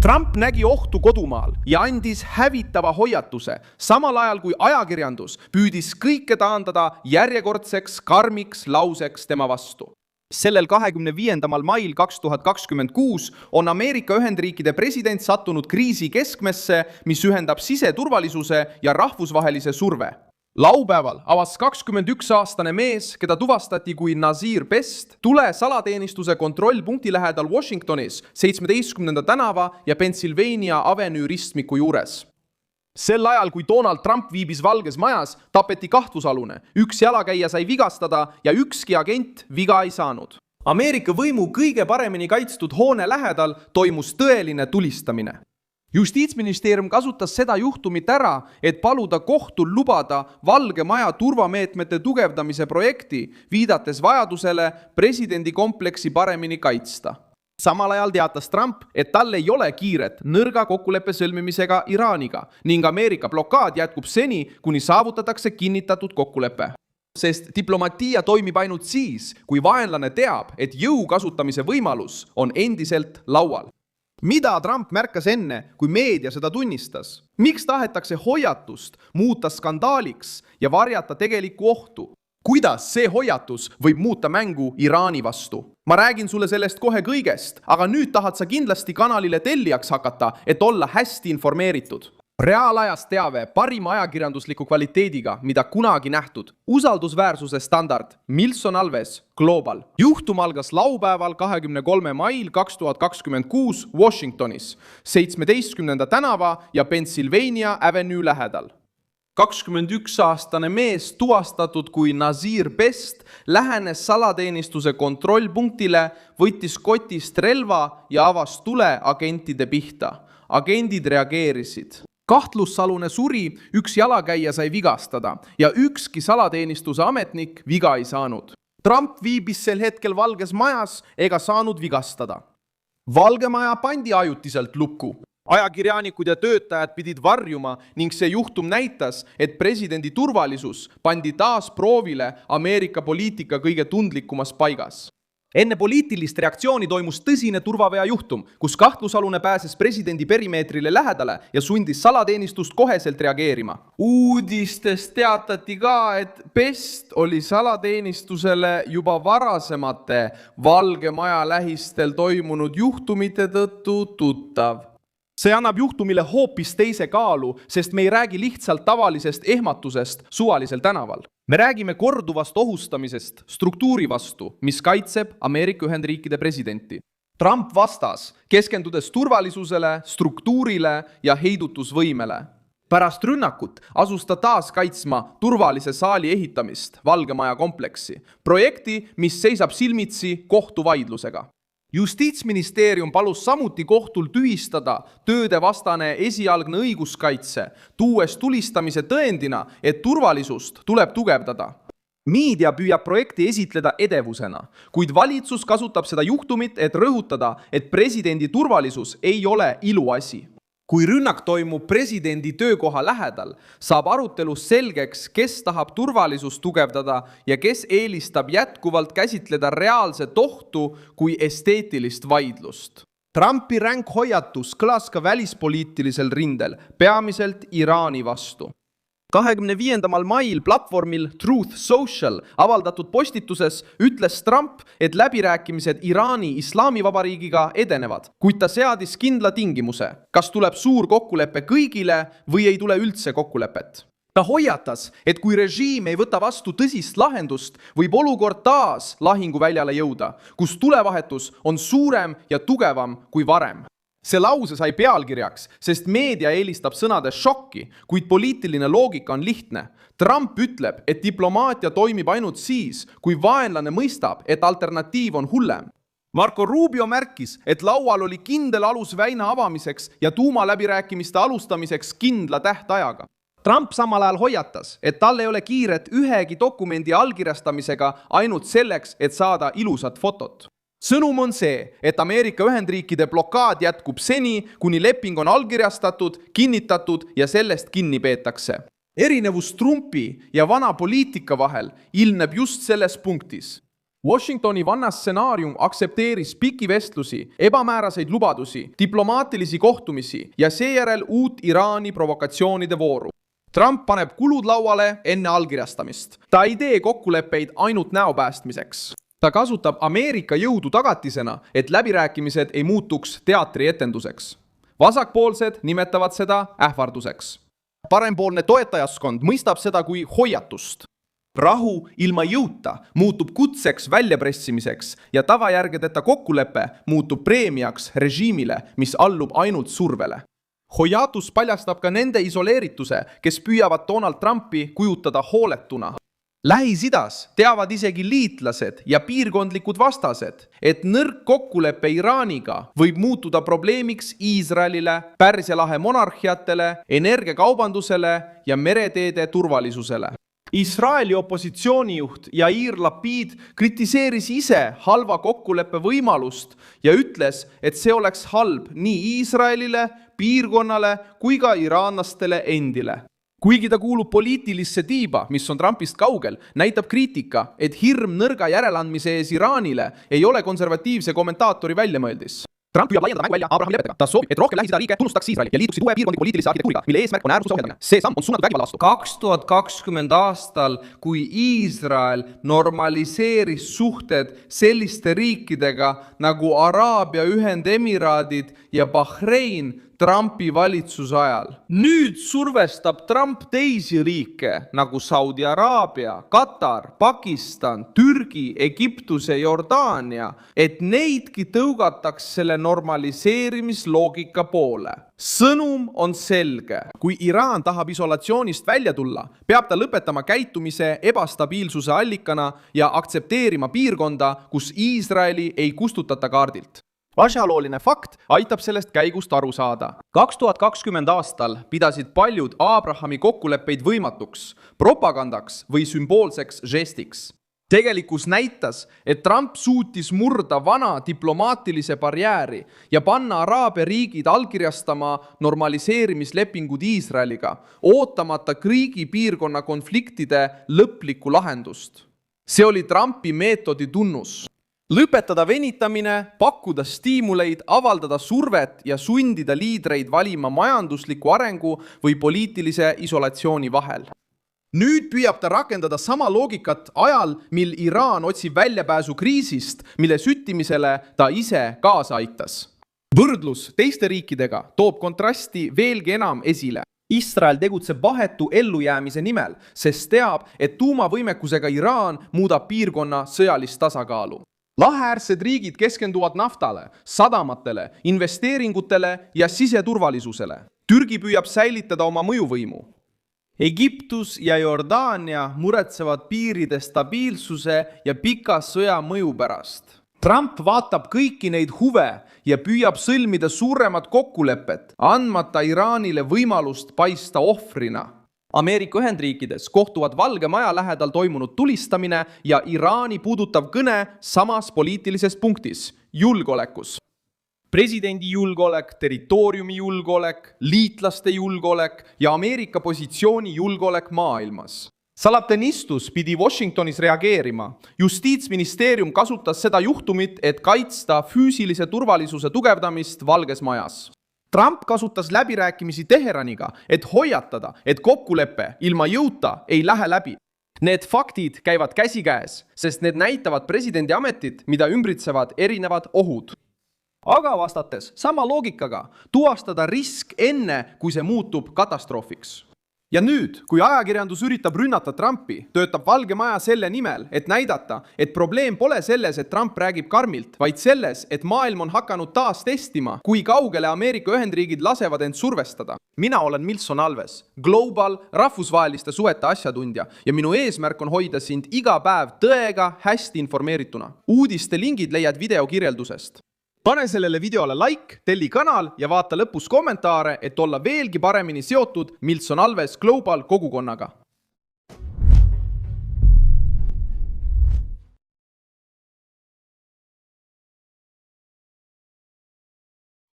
Trump nägi ohtu kodumaal ja andis hävitava hoiatuse, samal ajal kui ajakirjandus püüdis kõike taandada järjekordseks karmiks lauseks tema vastu. Sellel 25. mail 2026 on Ameerika Ühendriikide president sattunud kriisi keskmesse, mis ühendab siseturvalisuse ja rahvusvahelise surve. Laupäeval avas 21-aastane mees, keda tuvastati kui Nazir Best, tule salateenistuse kontrollpunkti lähedal Washingtonis 17. tänava ja Pennsylvania Avenue ristmiku juures. Sel ajal, kui Donald Trump viibis Valges Majas, tapeti kahtlusalune, üks jalakäija sai vigastada ja ükski agent viga ei saanud. Ameerika võimu kõige paremini kaitstud hoone lähedal toimus tõeline tulistamine. Justiitsministeerium kasutas seda juhtumit ära, et paluda kohtul lubada Valge Maja turvameetmete tugevdamise projekti, viidates vajadusele presidendi kompleksi paremini kaitsta. Samal ajal teatas Trump, et tal ei ole kiiret nõrga kokkuleppe sõlmimisega Iraaniga ning Ameerika blokaad jätkub seni, kuni saavutatakse kinnitatud kokkulepe. Sest diplomatia toimib ainult siis, kui vaenlane teab, et jõu kasutamise võimalus on endiselt laual. Mida Trump märkas enne, kui meedia seda tunnistas? Miks tahetakse hoiatust muuta skandaaliks ja varjata tegelikku ohtu? Kuidas see hoiatus võib muuta mängu Iraani vastu? Ma räägin sulle sellest kohe kõigest, aga nüüd tahad sa kindlasti kanalile tellijaks hakata, et olla hästi informeeritud. Reaalajas teave parima ajakirjandusliku kvaliteediga, mida kunagi nähtud. Usaldusväärsuse standard Milson Alves Global. Juhtum algas laupäeval 23. mail 2026 Washingtonis, 17. tänava ja Pennsylvania Avenue lähedal. 21-aastane mees, tuvastatud kui Nazir Best, lähenes salateenistuse kontrollpunktile, võttis kotist relva ja avas tule agentide pihta. Agendid reageerisid. Kahtlussalune suri, üks jalakäija sai vigastada ja ükski salateenistuse ametnik viga ei saanud. Trump viibis sel hetkel Valges Majas ega saanud vigastada. Valge Maja pandi ajutiselt lukku. Ajakirjanikud ja töötajad pidid varjuma ning see juhtum näitas, et presidendi turvalisus pandi taas proovile Ameerika poliitika kõige tundlikumas paigas. Enne poliitilist reaktsiooni toimus tõsine turvavea juhtum, kus kahtlusalune pääses presidendi perimeetrile lähedale ja sundis salateenistust koheselt reageerima. Uudistes teatati ka, et Best oli salateenistusele juba varasemate Valge Maja lähistel toimunud juhtumite tõttu tuttav. See annab juhtumile hoopis teise kaalu, sest me ei räägi lihtsalt tavalisest ehmatusest suvalisel tänaval. Me räägime korduvast ohustamisest struktuuri vastu, mis kaitseb Ameerika Ühendriikide presidenti. Trump vastas, keskendudes turvalisusele, struktuurile ja heidutusvõimele. Pärast rünnakut asus ta taas kaitsma turvalise saali ehitamist Valge Maja kompleksi, projekti, mis seisab silmitsi kohtuvaidlusega. Justiitsministeerium palus samuti kohtul tühistada töödevastane esialgne õiguskaitse, tuues tulistamise tõendina, et turvalisust tuleb tugevdada. Meedia püüab projekti esitleda edevusena, kuid valitsus kasutab seda juhtumit, et rõhutada, et presidendi turvalisus ei ole iluasi. Kui rünnak toimub presidendi töökoha lähedal, saab arutelus selgeks, kes tahab turvalisust tugevdada ja kes eelistab jätkuvalt käsitleda reaalset ohtu kui esteetilist vaidlust. Trumpi ränk hoiatus kõlas ka välispoliitilisel rindel, peamiselt Iraani vastu. 25. mail platvormil Truth Social avaldatud postituses ütles Trump, et läbirääkimised Iraani Islamivabariigiga edenevad, kuid ta seadis kindla tingimuse, kas tuleb suur kokkulepe kõigile või ei tule üldse kokkulepet. Ta hoiatas, et kui režiim ei võta vastu tõsist lahendust, võib olukord taas lahinguväljale jõuda, kus tulevahetus on suurem ja tugevam kui varem. See lause sai pealkirjaks, sest meedia eelistab sõnade šokki, kuid poliitiline loogika on lihtne. Trump ütleb, et diplomaatia toimib ainult siis, kui vaenlane mõistab, et alternatiiv on hullem. Marco Rubio märkis, et laual oli kindel alus väina avamiseks ja tuumaläbirääkimiste alustamiseks kindla tähtajaga. Trump samal ajal hoiatas, et tal ei ole kiiret ühegi dokumendi allkirjastamisega ainult selleks, et saada ilusat fotot. Sõnum on see, et Ameerika Ühendriikide blokaad jätkub seni, kuni leping on allkirjastatud, kinnitatud ja sellest kinni peetakse. Erinevus Trumpi ja vana poliitika vahel ilmneb just selles punktis. Washingtoni vanna stsenaarium aktsepteeris pikki vestlusi, ebamääraseid lubadusi, diplomaatilisi kohtumisi ja seejärel uut Iraani provokatsioonide vooru. Trump paneb kulud lauale enne allkirjastamist. Ta ei tee kokkuleppeid ainult näo päästmiseks. Ta kasutab Ameerika jõudu tagatisena, et läbirääkimised ei muutuks teatrietenduseks. Vasakpoolsed nimetavad seda ähvarduseks. Parempoolne toetajaskond mõistab seda kui hoiatust. Rahu ilma jõuta muutub kutseks väljapressimiseks ja tavajärgedeta kokkulepe muutub preemiaks režiimile, mis allub ainult survele. Hoiatus paljastab ka nende isoleerituse, kes püüavad Donald Trumpi kujutada hooletuna. Lähis-Idas teavad isegi liitlased ja piirkondlikud vastased, et nõrk kokkulepe Iraaniga võib muutuda probleemiks Iisraelile, Pärsia lahe monarhiatele, energiakaubandusele ja mereteede turvalisusele. Iisraeli opositsioonijuht Yair Lapid kritiseeris ise halva kokkuleppe võimalust ja ütles, et see oleks halb nii Iisraelile, piirkonnale kui ka iraanlastele endile. Kuigi ta kuulub poliitilisse tiiba, mis on Trumpist kaugel, näitab kriitika, et hirm nõrga järeleandmise ees Iraanile ei ole konservatiivse kommentaatori väljamõeldis. Trump püüab laiendada mängu välja Abrahami lepetega. Ta soovib, et rohkem Lähis-Ida riike tunnustaks Iisraeli ja liituksid uue piirkondliku poliitilise arhitektuuriga, mille eesmärk on äärmusluse ohjeldamine. See samm on suunatud vägivalla vastu. 2020 aastal, kui Iisrael normaliseeris suhted selliste riikidega nagu Araabia Ühendemiraadid ja Bahrein Trumpi valitsuse ajal. Nüüd survestab Trump teisi riike nagu Saudi Araabia, Katar, Pakistan, Türgi, Egiptus ja Jordaania, et neidki tõugataks selle normaliseerimisloogika poole. Sõnum on selge. Kui Iraan tahab isolatsioonist välja tulla, peab ta lõpetama käitumise ebastabiilsuse allikana ja aktsepteerima piirkonda, kus Iisraeli ei kustutata kaardilt. Asjalooline fakt aitab sellest käigust aru saada. 2020 aastal pidasid paljud Abrahami kokkuleppeid võimatuks, propagandaks või sümboolseks žestiks. Tegelikkus näitas, et Trump suutis murda vana diplomaatilise barjääri ja panna Araabia riigid allkirjastama normaliseerimislepingud Iisraeliga, ootamata kriigi piirkonna konfliktide lõplikku lahendust. See oli Trumpi meetodi tunnus. Lõpetada venitamine, pakkuda stiimuleid, avaldada survet ja sundida liidreid valima majandusliku arengu või poliitilise isolatsiooni vahel. Nüüd püüab ta rakendada sama loogikat ajal, mil Iraan otsib väljapääsu kriisist, mille süttimisele ta ise kaasa aitas. Võrdlus teiste riikidega toob kontrasti veelgi enam esile. Iisrael tegutseb vahetu ellujäämise nimel, sest teab, et tuumavõimekusega Iraan muudab piirkonna sõjalist tasakaalu. Laheäärsed riigid keskenduvad naftale, sadamatele, investeeringutele ja siseturvalisusele. Türgi püüab säilitada oma mõjuvõimu. Egiptus ja Jordaania muretsevad piiride stabiilsuse ja pika sõja mõju pärast. Trump vaatab kõiki neid huve ja püüab sõlmida suuremat kokkulepet, andmata Iraanile võimalust paista ohvrina. Ameerika Ühendriikides kohtuvad Valge Maja lähedal toimunud tulistamine ja Iraani puudutav kõne samas poliitilises punktis, julgeolekus. Presidendi julgeolek, territooriumi julgeolek, liitlaste julgeolek ja Ameerika positsiooni julgeolek maailmas. Salaptenistus pidi Washingtonis reageerima. Justiitsministeerium kasutas seda juhtumit, et kaitsta füüsilise turvalisuse tugevdamist Valges Majas. Trump kasutas läbirääkimisi Teheraniga, et hoiatada, et kokkulepe ilma jõuta ei lähe läbi. Need faktid käivad käsikäes, sest need näitavad presidendi ametit, mida ümbritsevad erinevad ohud. Aga vastates sama loogikaga tuvastada risk enne, kui see muutub katastroofiks. Ja nüüd, kui ajakirjandus üritab rünnata Trumpi, töötab Valge Maja selle nimel, et näidata, et probleem pole selles, et Trump räägib karmilt, vaid selles, et maailm on hakanud taas testima, kui kaugele Ameerika Ühendriigid lasevad end survestada. Mina olen Milson Alves, Global rahvusvaheliste suhete asjatundja ja minu eesmärk on hoida sind iga päev tõega hästi informeerituna. Uudiste lingid leiad video kirjeldusest. Pane sellele videole like, telli kanal ja vaata lõpus kommentaare, et olla veelgi paremini seotud Milson Alves Global kogukonnaga.